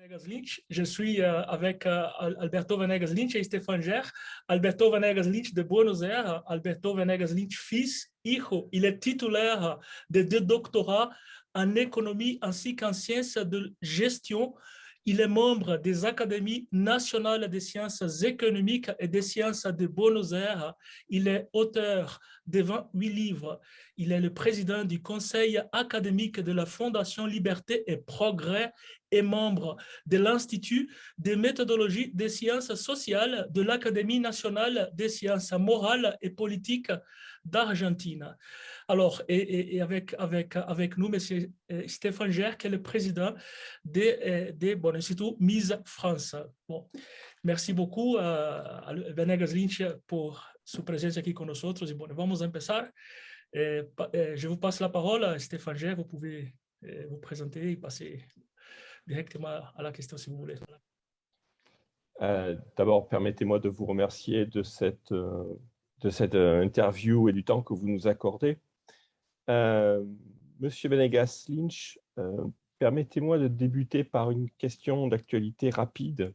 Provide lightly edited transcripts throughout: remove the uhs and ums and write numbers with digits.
Venegas Lynch. Je suis avec Alberto Venegas Lynch et Stéphane Gers. Alberto Venegas Lynch de Buenos Aires. Alberto Venegas Lynch, fils, hijo. Il est titulaire de 2 doctorats en économie ainsi qu'en sciences de gestion. Il est membre des Académies nationales des sciences économiques et des sciences de Buenos Aires. Il est auteur de 28 livres. Il est le président du conseil académique de la Fondation Liberté et Progrès et membre de l'Institut de méthodologie des sciences sociales de l'Académie nationale des sciences morales et politiques d'Argentine. Alors, et avec nous, M. Stéphane Gers, qui est le président de bon, Institut Mise France. Bon, merci beaucoup a Venegas Lynch por su presencia aquí con nosotros. Y bueno, vamos a empezar. Je vous passe la parole à Stéphane Gers. Vous pouvez vous présenter et passer directement à la question si vous voulez. D'abord, permettez-moi de vous remercier de cette interview et du temps que vous nous accordez. Monsieur Venegas Lynch, permettez-moi de débuter par une question d'actualité rapide.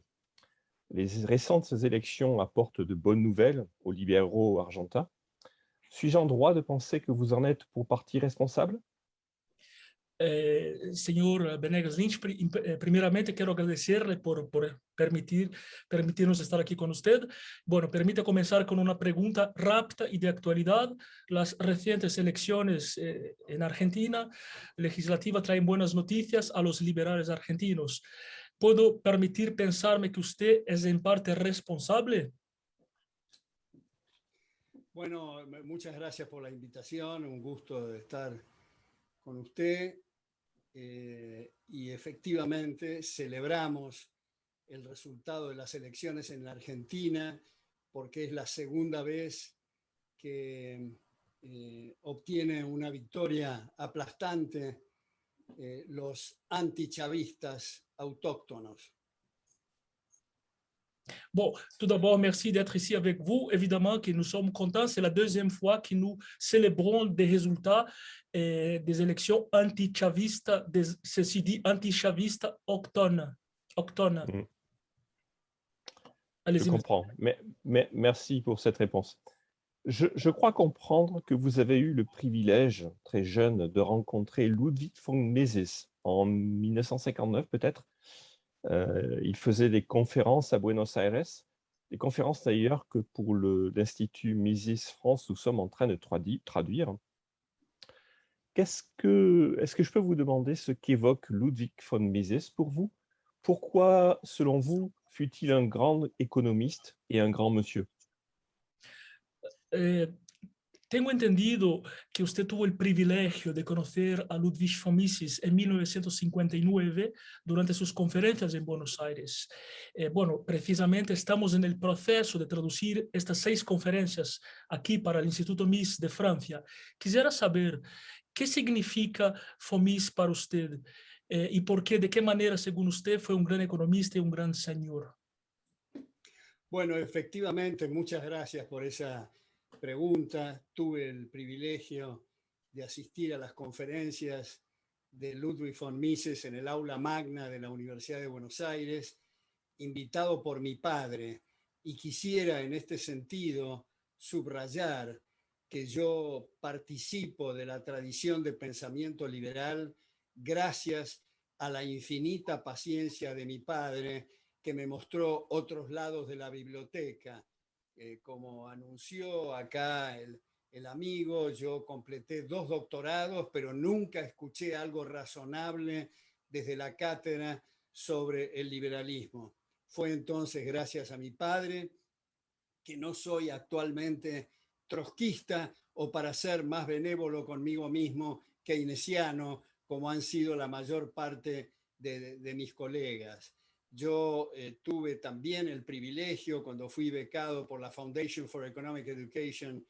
Les récentes élections apportent de bonnes nouvelles aux libéraux argentins. Suis-je en droit de penser que vous en êtes pour partie responsable? Señor Venegas Lynch, primeramente quiero agradecerle por permitirnos estar aquí con usted. Bueno, permite comenzar con una pregunta rápida y de actualidad. Las recientes elecciones en Argentina legislativa traen buenas noticias a los liberales argentinos. ¿Puedo permitir pensarme que usted es en parte responsable? Bueno, muchas gracias por la invitación, un gusto de estar con usted. Y efectivamente celebramos el resultado de las elecciones en la Argentina porque es la segunda vez que obtiene una victoria aplastante los antichavistas autóctonos. Bon, tout d'abord, merci d'être ici avec vous. Évidemment que nous sommes contents. C'est la deuxième fois que nous célébrons des résultats des élections anti-chavistes, ceci dit anti-chavistes autochtones. Je comprends. Mais merci pour cette réponse. Je crois comprendre que vous avez eu le privilège, très jeune, de rencontrer Ludwig von Mises en 1959 peut-être. Il faisait des conférences à Buenos Aires, des conférences d'ailleurs que pour l'Institut Mises France, nous sommes en train de traduire. Est-ce que je peux vous demander ce qu'évoque Ludwig von Mises pour vous? Pourquoi, selon vous, fut-il un grand économiste et un grand monsieur? Tengo entendido que usted tuvo el privilegio de conocer a Ludwig von Mises en 1959 durante sus conferencias en Buenos Aires. Bueno, precisamente estamos en el proceso de traducir estas 6 conferencias aquí para el Instituto Mises de Francia. Quisiera saber qué significa von Mises para usted y por qué, de qué manera, según usted, fue un gran economista y un gran señor. Bueno, efectivamente, muchas gracias por esa pregunta. Tuve el privilegio de asistir a las conferencias de Ludwig von Mises en el aula magna de la Universidad de Buenos Aires, invitado por mi padre, y quisiera en este sentido subrayar que yo participo de la tradición de pensamiento liberal gracias a la infinita paciencia de mi padre, que me mostró otros lados de la biblioteca. Como anunció acá el amigo, yo completé 2 doctorados, pero nunca escuché algo razonable desde la cátedra sobre el liberalismo. Fue entonces gracias a mi padre que no soy actualmente trotskista o, para ser más benévolo conmigo mismo, keynesiano, como han sido la mayor parte de mis colegas. Yo tuve también el privilegio, cuando fui becado por la Foundation for Economic Education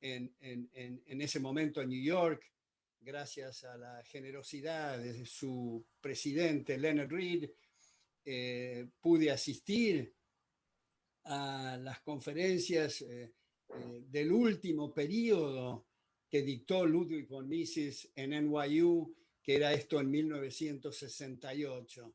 en ese momento en New York, gracias a la generosidad de su presidente, Leonard Reed, pude asistir a las conferencias del último periodo que dictó Ludwig von Mises en NYU, que era esto en 1968.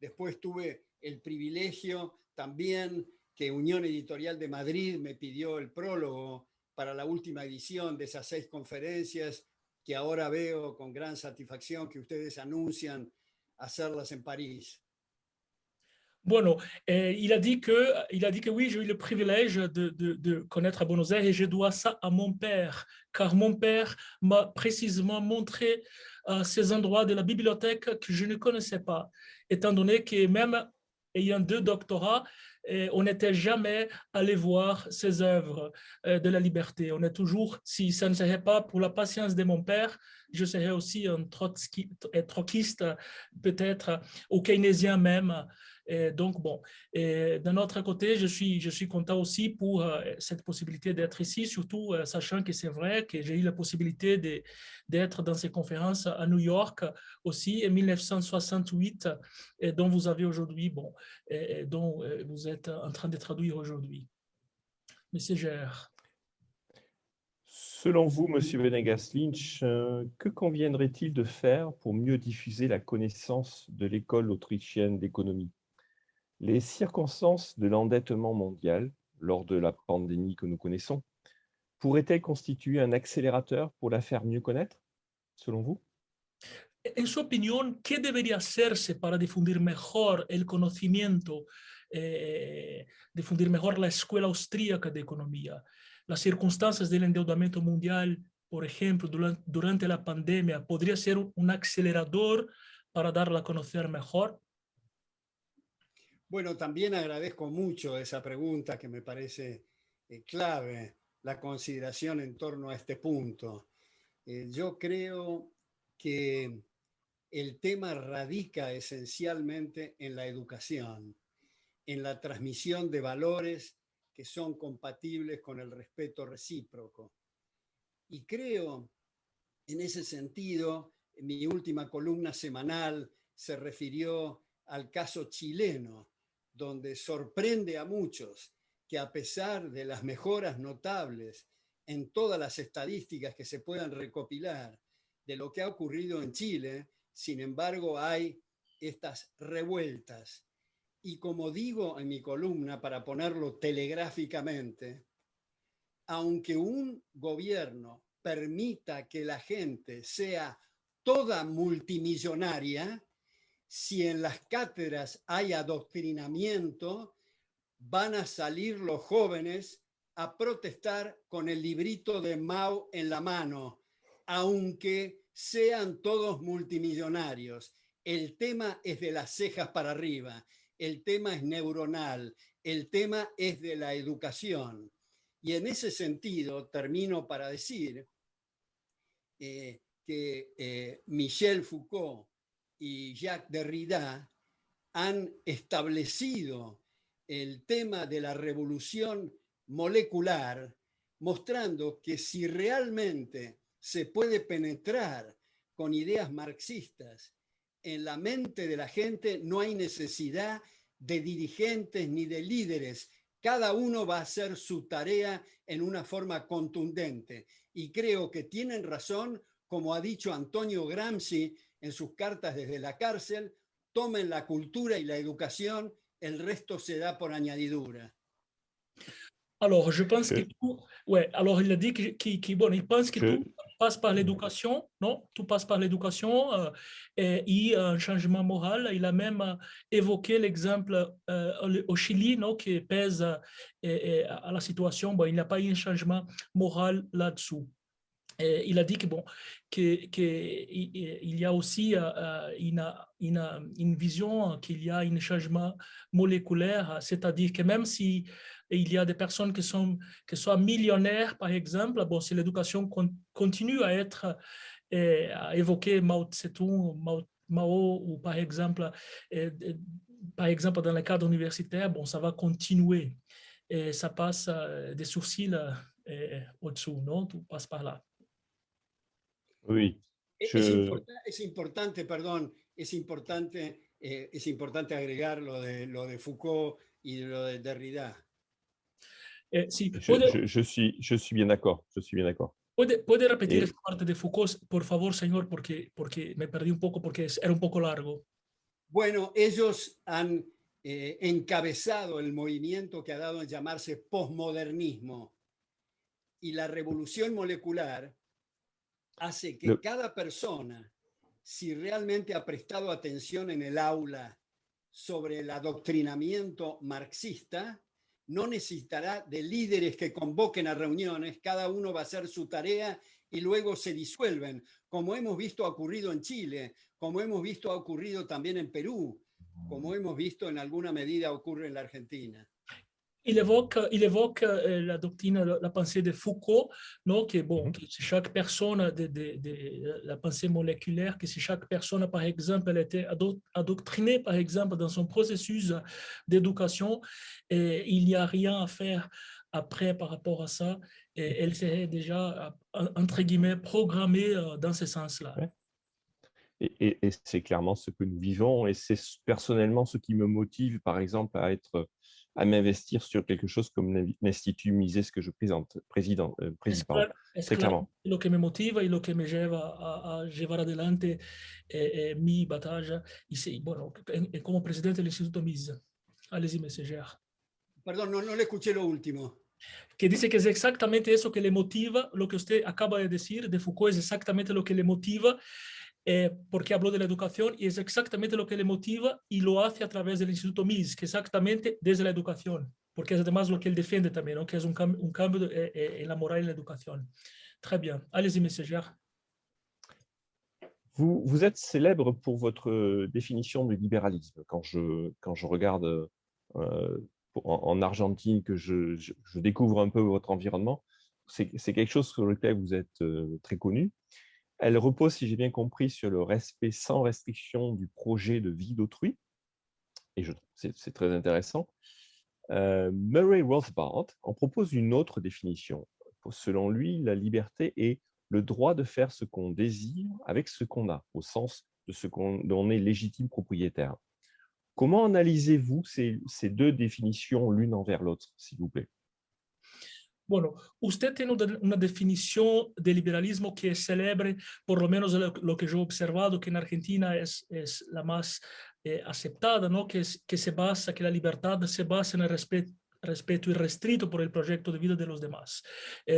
Después tuve el privilegio también que Unión Editorial de Madrid me pidió el prólogo para la última edición de esas 6 conferencias que ahora veo con gran satisfacción que ustedes anuncian hacerlas en París. Bueno, il a dit que oui, j'ai eu le privilège de connaître à Buenos Aires et je dois ça à mon père, car mon père m'a précisément montré ces endroits de la bibliothèque que je ne connaissais pas, étant donné que même ayant 2 doctorats, on n'était jamais allé voir ces œuvres de la liberté. On est toujours, si ça ne serait pas pour la patience de mon père, je serais aussi un trotskiste, peut-être, ou keynésien même. Et donc, bon, d'un autre côté, je suis content aussi pour cette possibilité d'être ici, surtout sachant que c'est vrai que j'ai eu la possibilité d'être dans ces conférences à New York aussi en 1968, dont vous avez aujourd'hui, bon, dont vous êtes en train de traduire aujourd'hui. Monsieur Gère. Selon vous, Monsieur Venegas Lynch, que conviendrait-il de faire pour mieux diffuser la connaissance de l'école autrichienne d'économie? Les circonstances de l'endettement mondial lors de la pandémie que nous connaissons pourraient-elles constituer un accélérateur pour la faire mieux connaître, selon vous? En su opinión, ¿qué debería hacerse para difundir mejor el conocimiento, difundir mejor la escuela austríaca de economía? Las circunstancias del endeudamiento mundial, por ejemplo, durante la pandemia, ¿podría ser un acelerador para darla a conocer mejor? Bueno, también agradezco mucho esa pregunta que me parece clave, la consideración en torno a este punto. Yo creo que el tema radica esencialmente en la educación, en la transmisión de valores que son compatibles con el respeto recíproco. Y creo, en ese sentido, mi última columna semanal se refirió al caso chileno, donde sorprende a muchos que a pesar de las mejoras notables en todas las estadísticas que se puedan recopilar de lo que ha ocurrido en Chile, sin embargo hay estas revueltas. Y como digo en mi columna, para ponerlo telegráficamente, aunque un gobierno permita que la gente sea toda multimillonaria, si en las cátedras hay adoctrinamiento, van a salir los jóvenes a protestar con el librito de Mao en la mano, aunque sean todos multimillonarios. El tema es de las cejas para arriba, el tema es neuronal, el tema es de la educación. Y en ese sentido, termino para decir que Michel Foucault y Jacques Derrida han establecido el tema de la revolución molecular, mostrando que si realmente se puede penetrar con ideas marxistas en la mente de la gente, no hay necesidad de dirigentes ni de líderes. Cada uno va a hacer su tarea en una forma contundente. Y creo que tienen razón, como ha dicho Antonio Gramsci en sus cartas desde la cárcel: tomen la cultura y la educación, el resto se da por añadidura. Alors, je pense que tout, ouais, alors il a dit bon, il pense que tout passe par l'éducation, non? Tout passe par l'éducation et un changement moral. Il a même évoqué l'exemple au Chili, non, qui pèse à la situation. Bon, il n'y a pas eu un changement moral là-dessous. Il a dit que bon, il y a aussi une vision qu'il y a un changement moléculaire, c'est-à-dire que même si il y a des personnes qui soient millionnaires, par exemple, bon, si l'éducation continue à être à évoquer Mao Tse-tung, Mao, ou par exemple dans le cadre universitaire, bon, ça va continuer et ça passe des sourcils au-dessous, non? Tout passe par là. Oui. Es importante, perdón, es importante agregar lo de Foucault y lo de Derrida. Sí, je suis bien d'accord. Je suis bien d'accord. ¿Puede repetir esta parte de Foucault, por favor, señor, porque me perdí un poco, porque era un poco largo? Bueno, ellos han encabezado el movimiento que ha dado en llamarse posmodernismo, y la revolución molecular hace que cada persona, si realmente ha prestado atención en el aula sobre el adoctrinamiento marxista, no necesitará de líderes que convoquen a reuniones, cada uno va a hacer su tarea y luego se disuelven, como hemos visto ha ocurrido en Chile, como hemos visto ha ocurrido también en Perú, como hemos visto en alguna medida ocurre en la Argentina. Il évoque la doctrine, la pensée de Foucault, non, que, bon, que si chaque personne, la pensée moléculaire, que si chaque personne, par exemple, elle était adoctrinée, par exemple, dans son processus d'éducation, il n'y a rien à faire après par rapport à ça, et elle serait déjà, entre guillemets, programmée dans ce sens-là. Ouais. Et c'est clairement ce que nous vivons, et c'est personnellement ce qui me motive, par exemple, à m'investir sur quelque chose comme l'Institut Mises que je préside, très clairement. Lo che mi motiva e lo che mi lleva a llevar adelante mi batalla, y sí, bueno, como presidente del Instituto Mises. Allez-y, monsieur Gérard. Perdón, no le escuché lo último. Que dice que es exactamente eso que le motiva, lo que usted acaba de decir de Foucault es exactamente lo que le motiva, porque habló de la educación y es exactamente lo que le motiva y lo hace a través del Instituto Mises, que exactamente desde la educación, porque es además lo que él defiende también, ¿no? Que es un cambio en la moral y en la educación. Très bien. Allez-y, monsieur Gérard. Vous êtes célèbre pour votre définition du libéralisme. Quand je regarde en Argentine, que je découvre un peu votre environnement, c'est quelque chose sur lequel vous êtes très connu. Elle repose, si j'ai bien compris, sur le respect sans restriction du projet de vie d'autrui. Et je trouve que c'est très intéressant. Murray Rothbard en propose une autre définition. Selon lui, la liberté est le droit de faire ce qu'on désire avec ce qu'on a, au sens de ce dont on est légitime propriétaire. Comment analysez-vous ces deux définitions l'une envers l'autre, s'il vous plaît? Bueno, usted tiene una definición de liberalismo que es célebre, por lo menos lo que yo he observado, que en Argentina es la más aceptada, ¿no? Que la libertad se basa en el respeto irrestricto por el proyecto de vida de los demás.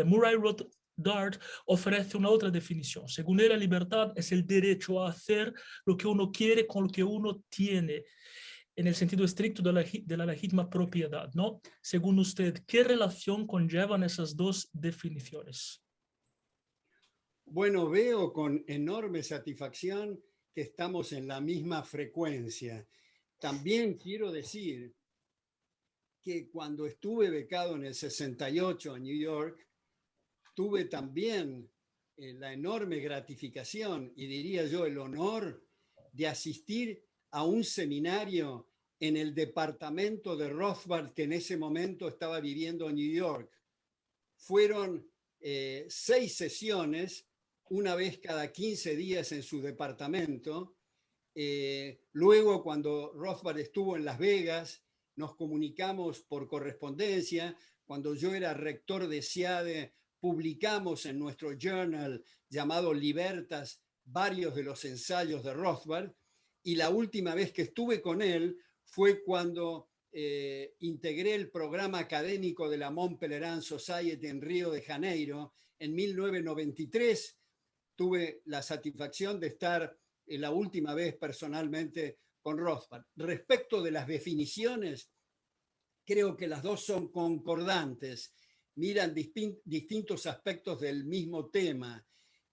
Murray Rothbard ofrece una otra definición. Según él, la libertad es el derecho a hacer lo que uno quiere con lo que uno tiene, en el sentido estricto de la legítima propiedad, ¿no? Según usted, ¿qué relación conllevan esas dos definiciones? Bueno, veo con enorme satisfacción que estamos en la misma frecuencia. También quiero decir que cuando estuve becado en el 68 en New York, tuve también la enorme gratificación y diría yo el honor de asistir a un seminario en el departamento de Rothbard que en ese momento estaba viviendo en New York. Fueron 6 sesiones, una vez cada 15 días en su departamento. Luego, cuando Rothbard estuvo en Las Vegas, nos comunicamos por correspondencia. Cuando yo era rector de SIADE, publicamos en nuestro journal llamado Libertas varios de los ensayos de Rothbard. Y la última vez que estuve con él fue cuando integré el programa académico de la Mont Pelerin Society en Río de Janeiro en 1993. Tuve la satisfacción de estar la última vez personalmente con Rothbard. Respecto de las definiciones, creo que las dos son concordantes, miran distintos aspectos del mismo tema.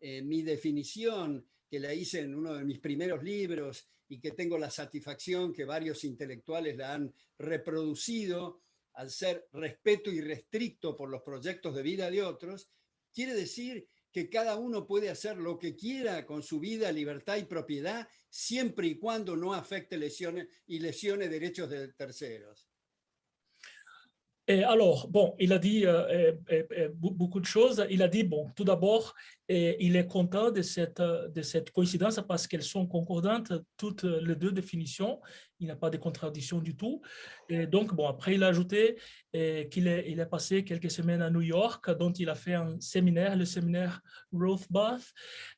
Mi definición, que la hice en uno de mis primeros libros y que tengo la satisfacción que varios intelectuales la han reproducido, al ser respeto irrestricto por los proyectos de vida de otros, quiere decir que cada uno puede hacer lo que quiera con su vida, libertad y propiedad, siempre y cuando no afecte lesione derechos de terceros. Alors, bon, il a dit beaucoup de choses. Il a dit, bon, tout d'abord, Et il est content de cette coïncidence parce qu'elles sont concordantes, toutes les deux définitions. Il n'y a pas de contradiction du tout. Et donc, bon, après, il a ajouté qu'il est passé quelques semaines à New York, dont il a fait un séminaire, le séminaire Rothbard.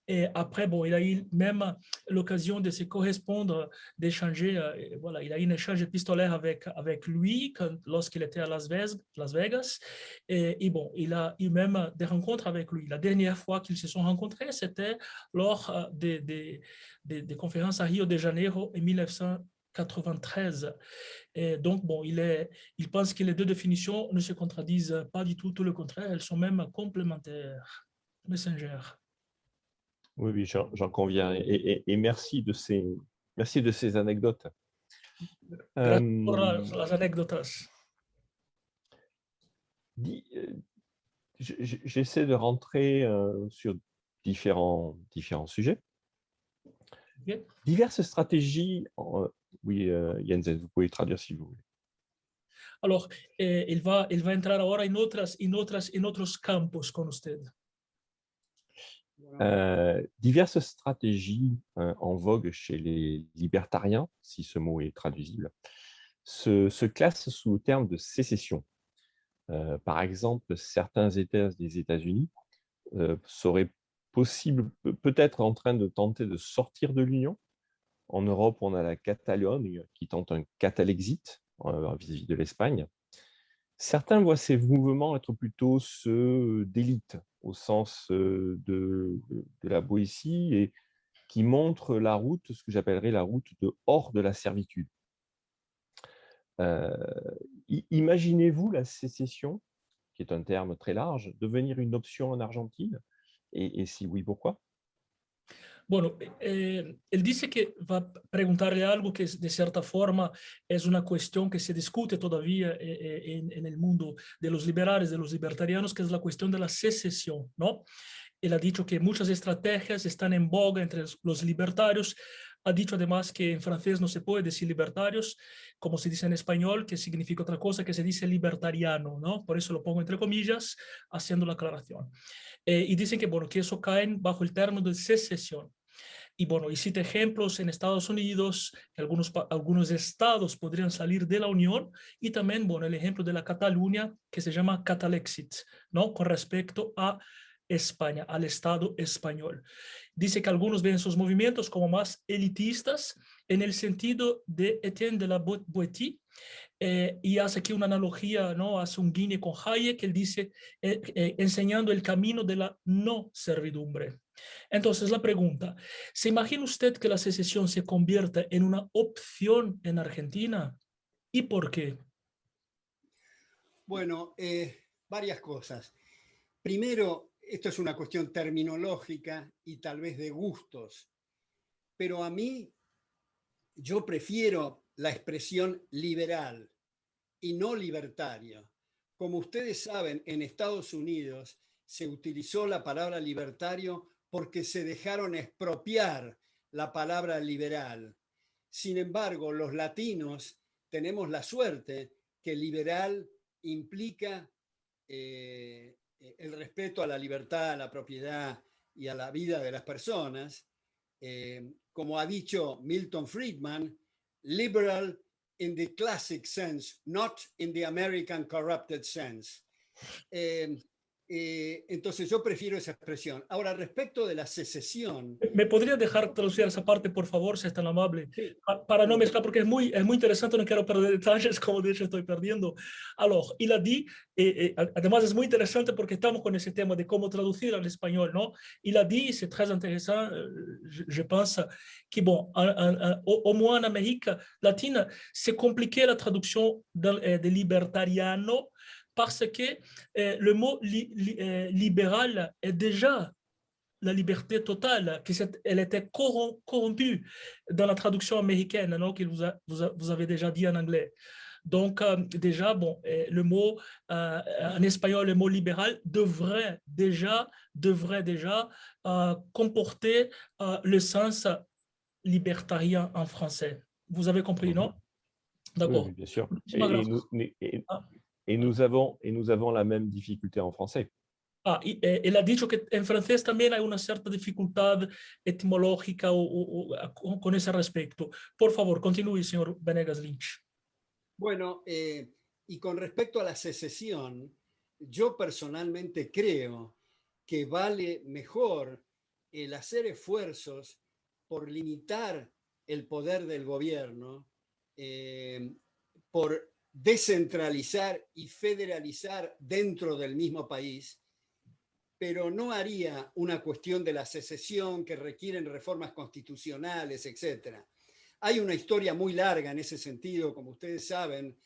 Et après, bon, il a eu même l'occasion de se correspondre, d'échanger. Voilà, il a eu un échange épistolaire avec lui lorsqu'il était à Las Vegas. Et bon, il a eu même des rencontres avec lui. La dernière fois qu'ils se sont rencontrés, c'était lors des conférences à Rio de Janeiro en 1993. Et donc, bon, il pense que les deux définitions ne se contradisent pas du tout, tout le contraire, elles sont même complémentaires. Messenger. Oui, oui, j'en conviens. Et merci de ces anecdotes. Gracias por las anécdotas. J'essaie de rentrer sur différents sujets. Okay. Diverses stratégies. Oui, Jensen, vous pouvez traduire si vous voulez. Alors, il va entrar ahora en otros campos con usted. Diverses stratégies en vogue chez les libertariens, si ce mot est traduisible, se classent sous le terme de sécession. Par exemple, certains États des États-Unis seraient peut-être en train de tenter de sortir de l'Union. En Europe, on a la Catalogne qui tente un Catalexit vis-à-vis de l'Espagne. Certains voient ces mouvements être plutôt ceux d'élite, au sens de la Boétie, et qui montrent la route, ce que j'appellerais la route de hors de la servitude. Imaginez-vous la sécession, qui est un terme très large, devenir une option en Argentine? Et si oui, pourquoi? Bueno, él dice que va a preguntarle algo que de cierta forma es una cuestión que se discute todavía en el mundo de los liberales, de los libertarianos, que es la cuestión de la secesión, ¿no? Él ha dicho que muchas estrategias están en boga entre los libertarios. Ha dicho además que en francés no se puede decir libertarios, como se dice en español, que significa otra cosa, que se dice libertariano, ¿no? Por eso lo pongo entre comillas, haciendo la aclaración. Y dicen que, bueno, que eso cae bajo el término de secesión. Y bueno, y cita ejemplos en Estados Unidos, que algunos estados podrían salir de la Unión, y también, bueno, el ejemplo de la Cataluña, que se llama Catalexit, ¿no? Con respecto a España, al Estado español. Dice que algunos ven esos movimientos como más elitistas en el sentido de Etienne de la Boétie, y hace aquí una analogía, ¿no? Hace un guiño con Hayek, él dice, enseñando el camino de la no servidumbre. Entonces, la pregunta, ¿se imagina usted que la secesión se convierta en una opción en Argentina? ¿Y por qué? Bueno, varias cosas. Primero, esto es una cuestión terminológica y tal vez de gustos, pero a mí yo prefiero la expresión liberal y no libertario. Como ustedes saben, en Estados Unidos se utilizó la palabra libertario porque se dejaron expropiar la palabra liberal. Sin embargo, los latinos tenemos la suerte que liberal implica el respeto a la libertad, a la propiedad y a la vida de las personas. Como ha dicho Milton Friedman, liberal in the classic sense, not in the American corrupted sense. Entonces yo prefiero esa expresión. Ahora, respecto de la secesión... ¿Me podría dejar traducir esa parte, por favor, si es tan amable? Sí. Para no mezclar, porque es muy interesante, no quiero perder detalles, como de hecho estoy perdiendo. Alors, il a dit, además es muy interesante porque estamos con ese tema de cómo traducir al español, ¿no? Il a dit, c'est très intéressant, je pense, que bon, au moins en Amérique latine, c'est compliqué la traduction de libertariano, parce que le mot libéral est déjà la liberté totale, elle était corrompue dans la traduction américaine, non, que vous avez déjà dit en anglais. Donc, déjà, bon, le mot, en espagnol, le mot libéral devrait déjà comporter le sens libertarien en français. Vous avez compris, non? D'accord. Oui, bien sûr. Et nous avons la même difficulté en français. Él ha dicho que en francés también hay una cierta dificultad etimológica con ese respecto. Por favor, continúe, señor Venegas Lynch. Bueno, y con respecto a la secesión, yo personalmente creo que vale mejor el hacer esfuerzos por limitar el poder del gobierno, por descentralizar y federalizar dentro del mismo país, pero no haría una cuestión de la secesión que requieren reformas constitucionales, etc. Hay una historia muy larga en ese sentido, como ustedes saben,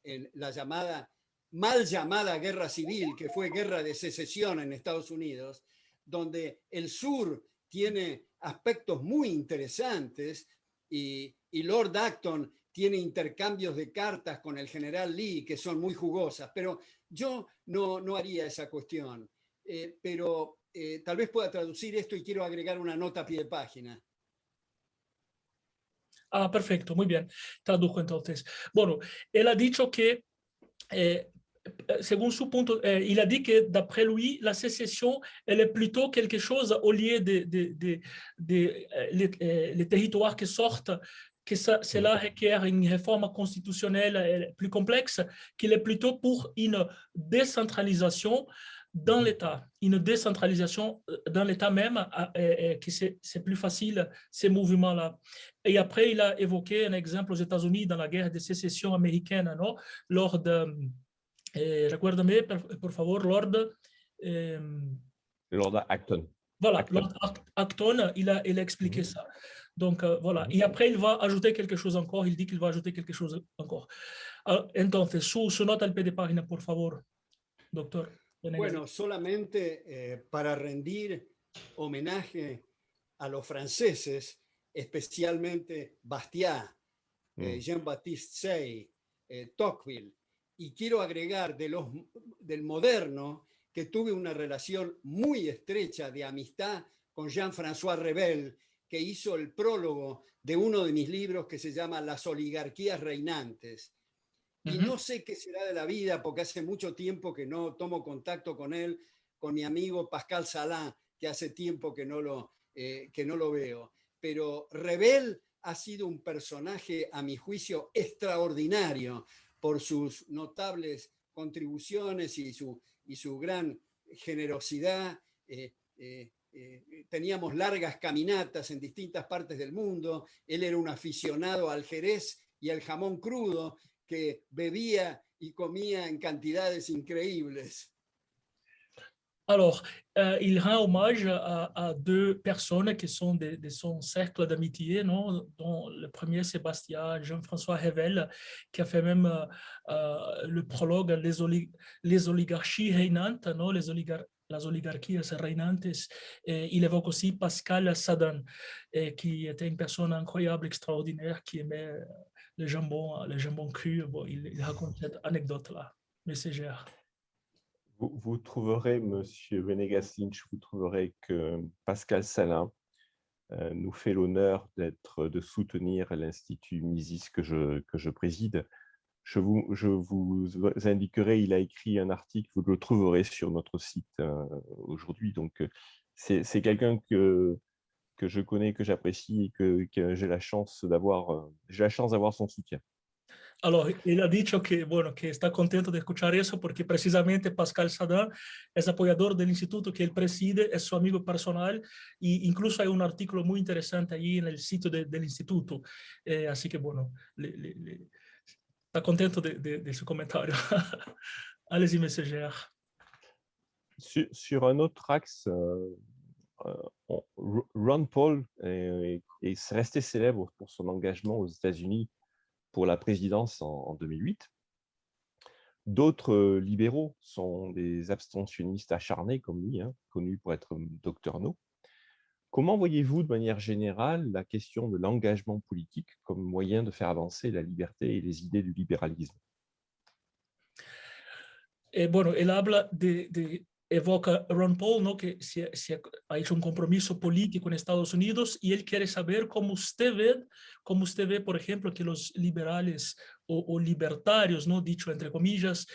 en la mal llamada guerra civil, que fue guerra de secesión en Estados Unidos, donde el sur tiene aspectos muy interesantes y Lord Acton tiene intercambios de cartas con el general Lee que son muy jugosas, pero yo no haría esa cuestión. Pero tal vez pueda traducir esto y quiero agregar una nota a pie de página. Perfecto, muy bien. Tradujo entonces. Bueno, él ha dicho que según su punto, il a dit que d'après lui, la sécession, elle est plutôt quelque chose au lieu les territoires qui sortent, que cela requiert une réforme constitutionnelle plus complexe, qu'il est plutôt pour une décentralisation dans l'État, une décentralisation dans l'État même, que c'est plus facile, ces mouvements-là. Et après, il a évoqué un exemple aux États-Unis dans la guerre de sécession américaine, non? Lors de... recuérdame, por favor, Lord. Lord Acton. Voilà, Acton. Lord Acton, il a expliqué ça. Donc, voilà. Et après, il va ajouter quelque chose encore. Il dit qu'il va ajouter quelque chose encore. Entonces, su nota al pie de página, por favor, doctor. Bueno, solamente para rendir homenaje a los franceses, especialmente Bastiat, Jean-Baptiste Say, Tocqueville, y quiero agregar del moderno que tuve una relación muy estrecha de amistad con Jean-François Revel, que hizo el prólogo de uno de mis libros que se llama Las oligarquías reinantes. Y no sé qué será de la vida, porque hace mucho tiempo que no tomo contacto con él, con mi amigo Pascal Salin, que hace tiempo que no lo veo. Pero Revel ha sido un personaje, a mi juicio, extraordinario por sus notables contribuciones y su gran generosidad. Teníamos largas caminatas en distintas partes del mundo. Él era un aficionado al jerez y al jamón crudo, que bebía y comía en cantidades increíbles. Alors, il rend hommage à deux personnes qui sont de son cercle d'amitié, non? Dont le premier, Sébastien Jean-François Revel, qui a fait même le prologue Les oligarchies régnantes, non? Las oligarquías reinantes. Il évoque aussi Pascal Sadin, qui était une personne incroyable, extraordinaire, qui aimait le jambon cru. Bon, il raconte cette anecdote-là, messagère. Vous trouverez, Monsieur Venegas Lynch, vous trouverez que Pascal Salin nous fait l'honneur de soutenir l'Institut Mises que je préside. Je vous indiquerai, il a écrit un article, vous le trouverez sur notre site aujourd'hui. Donc, c'est quelqu'un que je connais, que j'apprécie et que j'ai la chance d'avoir son soutien. Alors, él ha dicho que, bueno, que está contento de escuchar eso porque precisamente Pascal Sadin es apoyador del instituto que él preside, es su amigo personal e incluso hay un artículo muy interesante allí en el sitio del instituto. Así que, bueno, está contento de su comentario. Allez-y, monsieur Gérard. Sur un autre axe, Ron Paul est resté célèbre pour son engagement aux États-Unis pour la présidence en 2008. D'autres libéraux sont des abstentionnistes acharnés comme lui, connus pour être Dr No. Comment voyez-vous de manière générale la question de l'engagement politique comme moyen de faire avancer la liberté et les idées du libéralisme? Bueno, él habla evoca Ron Paul, ¿no? Que se ha hecho un compromiso político en Estados Unidos y él quiere saber cómo usted ve, por ejemplo, que los liberales o libertarios, ¿no? Dicho entre comillas,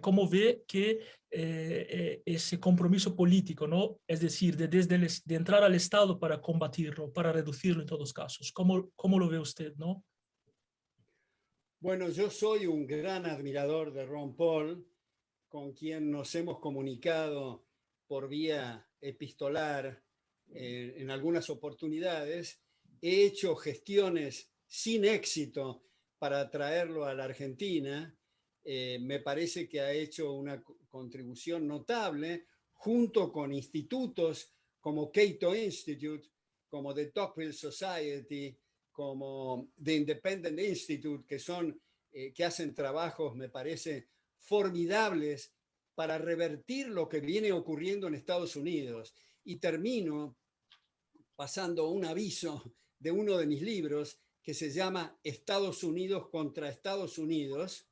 cómo ve que ese compromiso político, ¿no? Es decir, de entrar al Estado para combatirlo, para reducirlo en todos casos. ¿Cómo lo ve usted, no? Bueno, yo soy un gran admirador de Ron Paul, con quien nos hemos comunicado por vía epistolar en algunas oportunidades. He hecho gestiones sin éxito para traerlo a la Argentina. Me parece que ha hecho una contribución notable junto con institutos como Cato Institute, como The Tocqueville Society, como The Independent Institute, que hacen trabajos, me parece, formidables para revertir lo que viene ocurriendo en Estados Unidos. Y termino pasando un aviso de uno de mis libros que se llama Estados Unidos contra Estados Unidos,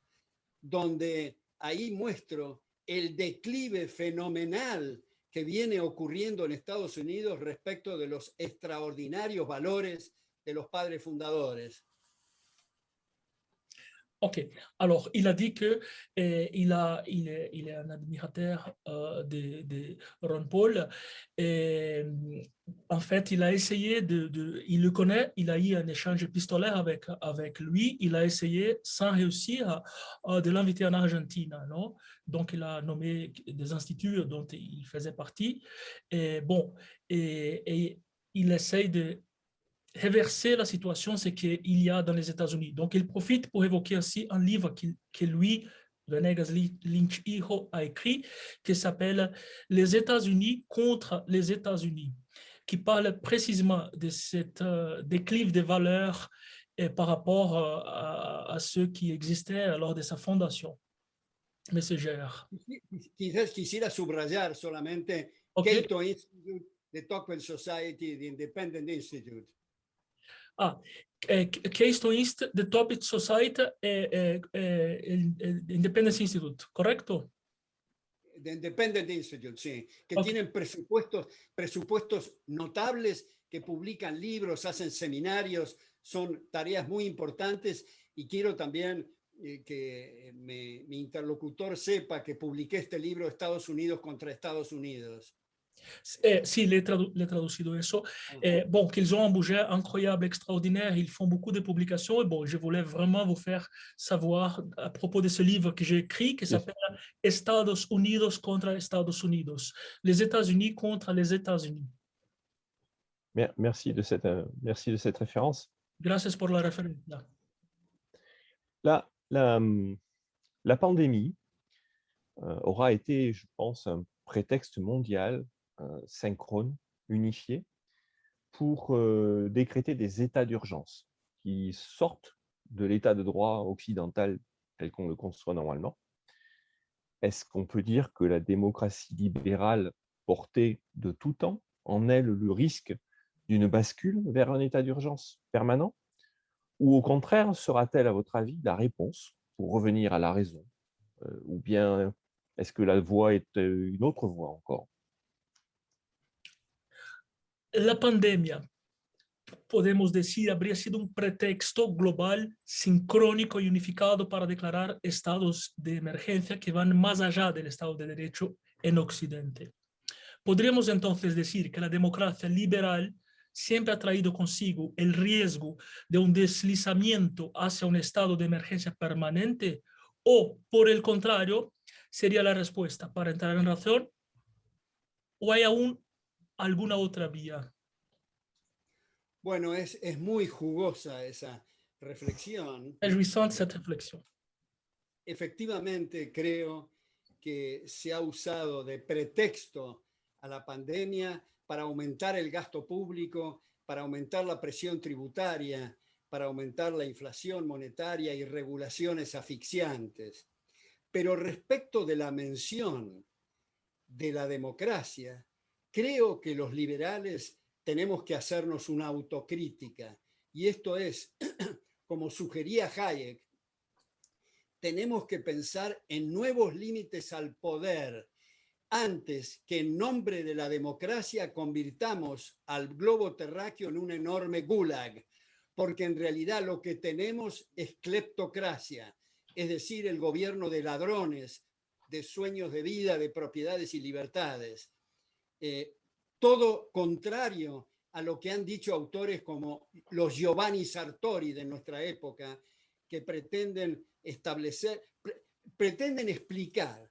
donde ahí muestro el declive fenomenal que viene ocurriendo en Estados Unidos respecto de los extraordinarios valores de los padres fundadores. Ok, alors il a dit que il est un admirateur de Ron Paul. Et, en fait, il a essayé il le connaît, il a eu un échange épistolaire avec lui. Il a essayé, sans réussir, de l'inviter en Argentine, non? Donc, il a nommé des instituts dont il faisait partie. Et bon, et il essaye de réverser la situation, c'est qu'il y a dans les États-Unis. Donc, il profite pour évoquer aussi un livre que lui, Venegas Lynch Hijo, a écrit, qui s'appelle « Les États-Unis contre les États-Unis », qui parle précisément de cette déclive des valeurs par rapport à ceux qui existaient lors de sa fondation. Monsieur Gérard. Quizás quisiera subrayar solamente Okay. Cato Institute, the Tocqueville Society, the Independent Institute. Keystone East, the Tocqueville Society, Independence Institute, ¿correcto? The Independent Institute, sí, que Okay. tienen presupuestos notables, que publican libros, hacen seminarios, son tareas muy importantes, y quiero también que mi interlocutor sepa que publiqué este libro Estados Unidos contra Estados Unidos. Si, l'ai traducido eso. Bon, qu'ils ont un budget incroyable, extraordinaire, ils font beaucoup de publications. Et bon, je voulais vraiment vous faire savoir à propos de ce livre que j'ai écrit, qui s'appelle Estados Unidos contra Estados Unidos, les États-Unis contre les États-Unis. Merci de cette référence. Gracias por la referencia. La pandémie aura été, je pense, un prétexte mondial synchrone, unifié, pour décréter des états d'urgence qui sortent de l'état de droit occidental tel qu'on le conçoit normalement. Est-ce qu'on peut dire que la démocratie libérale portée de tout temps en elle le risque d'une bascule vers un état d'urgence permanent? Ou au contraire, sera-t-elle, à votre avis, la réponse pour revenir à la raison? Ou bien est-ce que la voie est une autre voie encore? La pandemia, podemos decir, habría sido un pretexto global, sincrónico y unificado para declarar estados de emergencia que van más allá del Estado de Derecho en Occidente. Podríamos entonces decir que la democracia liberal siempre ha traído consigo el riesgo de un deslizamiento hacia un estado de emergencia permanente, o, por el contrario, sería la respuesta para entrar en razón, o hay aún alguna otra vía. Bueno, es muy jugosa esa reflexión. Réjouissante cette réflexion. Efectivamente, creo que se ha usado de pretexto a la pandemia para aumentar el gasto público, para aumentar la presión tributaria, para aumentar la inflación monetaria y regulaciones asfixiantes. Pero respecto de la mención de la democracia, creo que los liberales tenemos que hacernos una autocrítica. Y esto es, como sugería Hayek, tenemos que pensar en nuevos límites al poder antes que en nombre de la democracia convirtamos al globo terráqueo en un enorme gulag, porque en realidad lo que tenemos es cleptocracia, es decir, el gobierno de ladrones, de sueños de vida, de propiedades y libertades. Todo contrario a lo que han dicho autores como los Giovanni Sartori de nuestra época, que pretenden explicar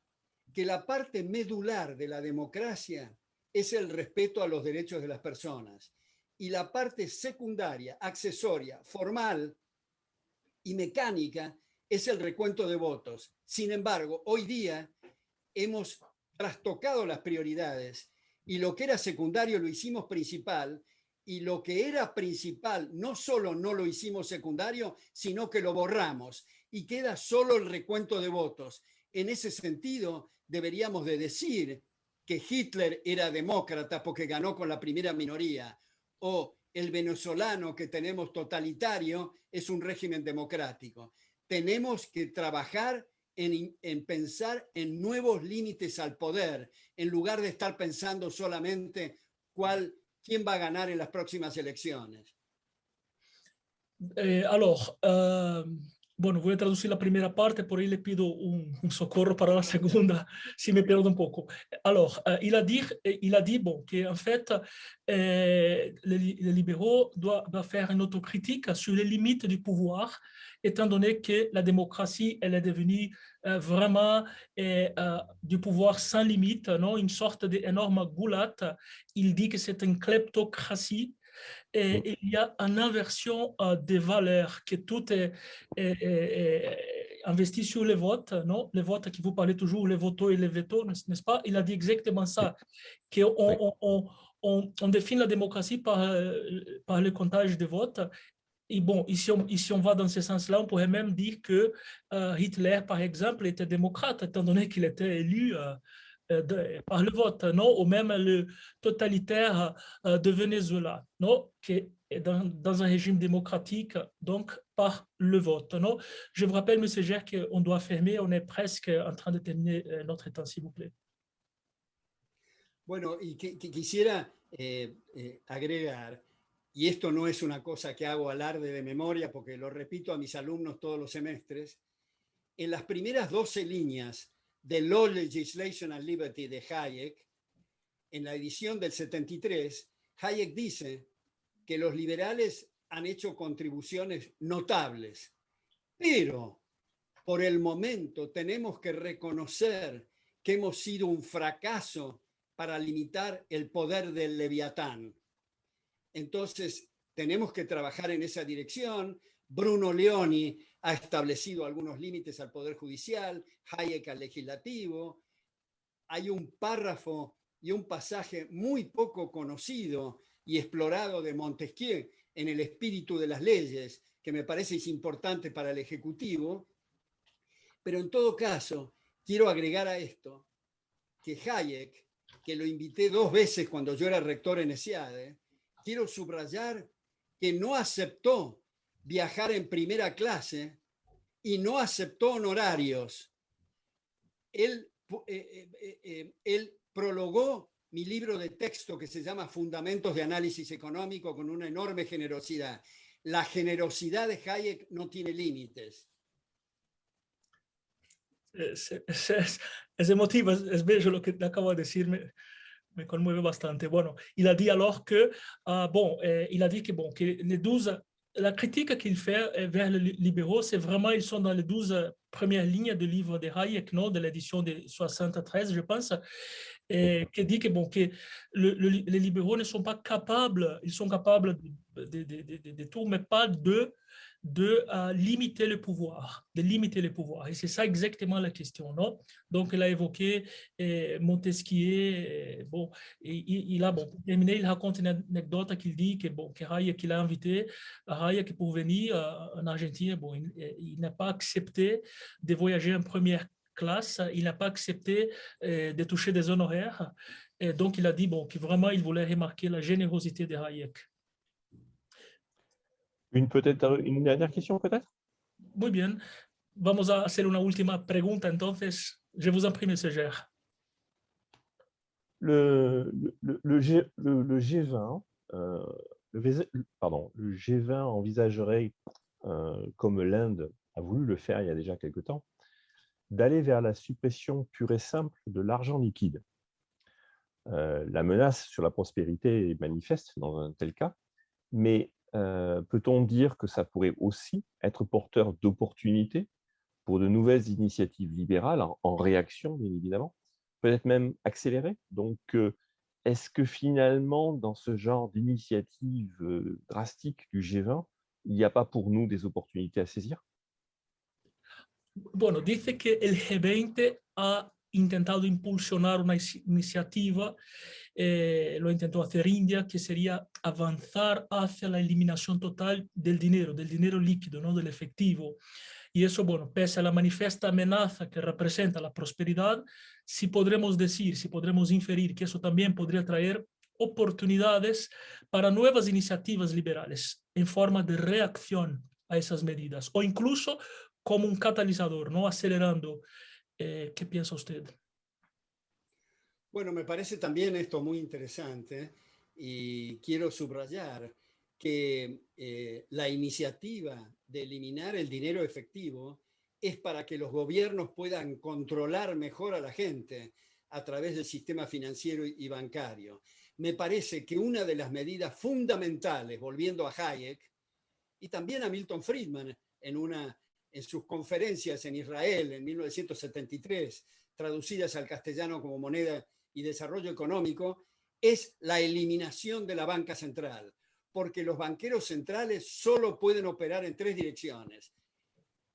que la parte medular de la democracia es el respeto a los derechos de las personas y la parte secundaria, accesoria, formal y mecánica es el recuento de votos. Sin embargo, hoy día hemos trastocado las prioridades y lo que era secundario lo hicimos principal, y lo que era principal no solo no lo hicimos secundario, sino que lo borramos y queda solo el recuento de votos. En ese sentido, deberíamos de decir que Hitler era demócrata porque ganó con la primera minoría, o el venezolano que tenemos totalitario es un régimen democrático. Tenemos que trabajar en pensar en nuevos límites al poder, en lugar de estar pensando solamente quién va a ganar en las próximas elecciones. Alors, bueno, voy a traducir la primera parte, por ahí le pido un socorro para la segunda, si me pierdo un poco. Alors, il a dit bon, qu'en fait, les libéraux doivent faire une autocritique sur les limites du pouvoir, étant donné que la démocratie, elle est devenue vraiment du pouvoir sans limite, non? Une sorte d'énorme goulate. Il dit que c'est une kleptocratie. Et il y a une inversion des valeurs, que tout est investi sur les votes, non? Les votes qui vous parlez toujours, les votos et les vétos, n'est-ce pas? Il a dit exactement ça, qu'on définit la démocratie par le comptage des votes. Et bon, ici on va dans ce sens-là, on pourrait même dire que Hitler, par exemple, était démocrate, étant donné qu'il était élu par le vote, non? Ou même le totalitaire de Venezuela, non? Qui est dans un régime démocratique, donc par le vote, non? Je vous rappelle, M. Gère, qu'on doit fermer, on est presque en train de terminer notre temps, s'il vous plaît. Bueno, y quisiera agregar, y esto no es una cosa que hago alarde de memoria, porque lo repito a mis alumnos todos los semestres, en las primeras 12 líneas de Law, Legislation and Liberty de Hayek, en la edición del 73, Hayek dice que los liberales han hecho contribuciones notables, pero por el momento tenemos que reconocer que hemos sido un fracaso para limitar el poder del Leviatán. Entonces, tenemos que trabajar en esa dirección. Bruno Leoni ha establecido algunos límites al Poder Judicial, Hayek al Legislativo. Hay un párrafo y un pasaje muy poco conocido y explorado de Montesquieu en El espíritu de las leyes, que me parece es importante para el Ejecutivo. Pero en todo caso, quiero agregar a esto que Hayek, que lo invité 2 veces cuando yo era rector en ESIADE, quiero subrayar que no aceptó viajar en primera clase y no aceptó honorarios. Él prologó mi libro de texto que se llama Fundamentos de Análisis Económico con una enorme generosidad. La generosidad de Hayek no tiene límites. Es emotivo, es bello lo que acabo de decirme. Me conmueve bastante. Bueno, il a dit alors que, il a dit que les 12, la critique qu'il fait vers les libéraux, c'est vraiment, ils sont dans les 12 premières lignes du livre de Hayek, non, de l'édition de 73, je pense, et qui dit que, les libéraux ne sont pas capables, ils sont capables de tout, mais pas de limiter le pouvoir, Et c'est ça exactement la question, non? Donc, il a évoqué Montesquieu. Il a, pour terminer, il raconte une anecdote qu'il dit que Hayek, il a invité Hayek pour venir en Argentine. Il n'a pas accepté de voyager en première classe, il n'a pas accepté de toucher des honoraires. Et donc, il a dit que vraiment, il voulait remarquer la générosité de Hayek. Peut-être une dernière question, peut-être? Muy bien. Vamos a hacer una última pregunta, entonces. Je vous en prie, monsieur Gère. Le G20, le G20 envisagerait, comme l'Inde a voulu le faire il y a déjà quelque temps, d'aller vers la suppression pure et simple de l'argent liquide. La menace sur la prospérité est manifeste dans un tel cas, mais peut-on dire que ça pourrait aussi être porteur d'opportunités pour de nouvelles initiatives libérales en réaction, bien évidemment, peut-être même accélérées? Donc, est-ce que finalement, dans ce genre d'initiative drastique du G20, il n'y a pas pour nous des opportunités à saisir? Bueno, dice que el G20 ha intentado impulsionar una iniciativa, lo intentó hacer India, que sería avanzar hacia la eliminación total del dinero líquido, ¿no? Del efectivo. Y eso, bueno, pese a la manifiesta amenaza que representa la prosperidad, sí podremos decir, sí podremos inferir que eso también podría traer oportunidades para nuevas iniciativas liberales en forma de reacción a esas medidas, o incluso como un catalizador, ¿no? Acelerando. ¿Qué piensa usted? Bueno, me parece también esto muy interesante y quiero subrayar que la iniciativa de eliminar el dinero efectivo es para que los gobiernos puedan controlar mejor a la gente a través del sistema financiero y bancario. Me parece que una de las medidas fundamentales, volviendo a Hayek y también a Milton Friedman en sus conferencias en Israel en 1973, traducidas al castellano como Moneda y Desarrollo Económico, es la eliminación de la banca central, porque los banqueros centrales solo pueden operar en tres direcciones: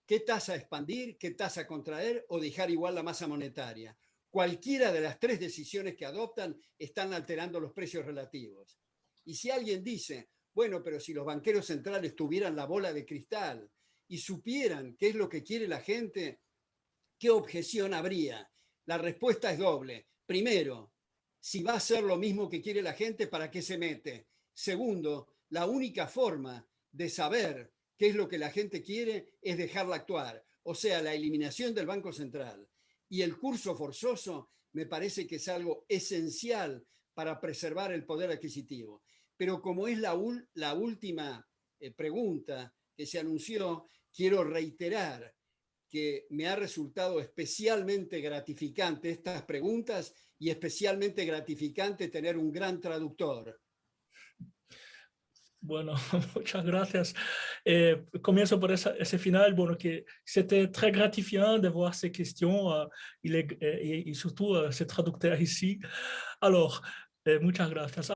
qué tasa expandir, qué tasa contraer o dejar igual la masa monetaria. Cualquiera de las tres decisiones que adoptan están alterando los precios relativos. Y si alguien dice, bueno, pero si los banqueros centrales tuvieran la bola de cristal y supieran qué es lo que quiere la gente, ¿qué objeción habría? La respuesta es doble. Primero, si va a ser lo mismo que quiere la gente, ¿para qué se mete? Segundo, la única forma de saber qué es lo que la gente quiere es dejarla actuar. O sea, la eliminación del Banco Central y el curso forzoso me parece que es algo esencial para preservar el poder adquisitivo. Pero como es la última pregunta que se anunció, quiero reiterar que me ha resultado especialmente gratificante estas preguntas y especialmente gratificante tener un gran traductor. Bueno, muchas gracias. Comienzo por ese final, bueno, que c'était très gratifiant de voir ces questions et surtout ces traducteurs ici. Alors, muchas gracias.